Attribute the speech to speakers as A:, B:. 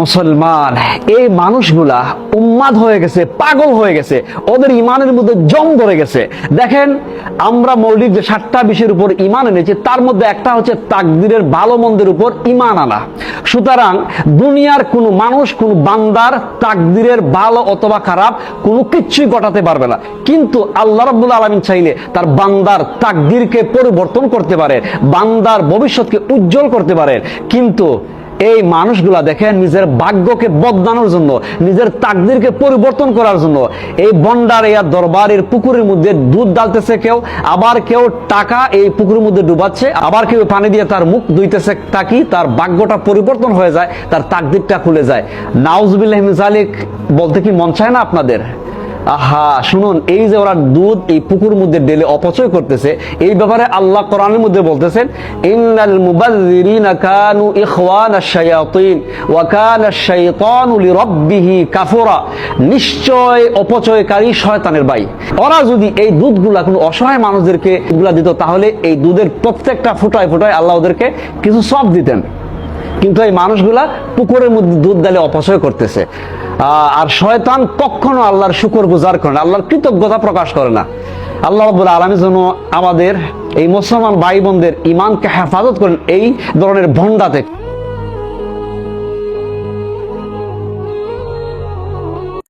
A: মুসলমান, এই মানুষগুলা উন্মাদ হয়ে গেছে, পাগল হয়ে গেছে, ওদের ইমানের মধ্যে জং ধরে গেছে। দেখেন, আমরা মৌলিক যে 7টা বিষয়ের উপর ইমান এনেছি, তার মধ্যে একটা হচ্ছে তাকদীরের ভালো মন্দের উপর ইমান আনা। সুতরাং দুনিয়ার কোনো মানুষ, কোনো বান্দার তাকদীরের ভালো অথবা খারাপ কোনো কিছুই ঘটাতে পারবে না, কিন্তু আল্লাহ রাব্বুল আলামিন চাইলে তার বান্দার তাকদীরকে পরিবর্তন করতে পারে, বান্দার ভবিষ্যৎকে উজ্জ্বল করতে পারে। কিন্তু এই মানুষগুলা দেখেন, নিজের ভাগ্যকে বদলানোর জন্য, নিজের তাকদীরকে পরিবর্তন করার জন্য এই বন্ডারিয়া দরবারের পুকুরের মধ্যে দুধ ডালতেছে কেউ, আবার কেউ টাকা এই পুকুরের মধ্যে ডুবাচ্ছে, আবার কেউ পানি দিয়ে তার মুখ ধুইতেছে, তাকি তার ভাগ্যটা পরিবর্তন হয়ে যায়, তার তাকদীরটা খুলে যায়। নাউজুবিল্লাহি মিন যালিক বলতে কি মন চায় না আপনাদের? আহা, শুনুন, এই যে ওরা দুধ এই পুকুর মধ্যে ঢেলে অপচয় করতেছে, এই ব্যাপারে আল্লাহ কোরআনের মধ্যে বলতেছেন, ইন্নাল মুবাযযিরিনা কানু ইখওয়ানাশ শায়াতিন ওয়া কানাশ শাইতানু লিরাব্বিহি কাফুরা। নিশ্চয় অপচয়কারী শয়তানের ভাই। ওরা যদি এই দুধগুলা কোনো অসহায় মানুষদেরকে এগুলা দিত, তাহলে এই দুধের প্রত্যেকটা ফোঁটায় ফোঁটায় আল্লাহ ওদেরকে কিছু সওয়াব দিতেন। কিন্তু এই মানুষগুলা পুকুরের মধ্যে দুধ ঢেলে অপচয় করতেছে। আর শয়তান কখনো আল্লাহর শুকরগুজার করে না, আল্লাহর কৃতজ্ঞতা প্রকাশ করে না। আল্লাহ রাব্বুল আলামিন যেন আমাদের এই মুসলমান ভাই বোনদের ইমানকে হেফাজত করেন এই ধরনের ভণ্ডা থেকে।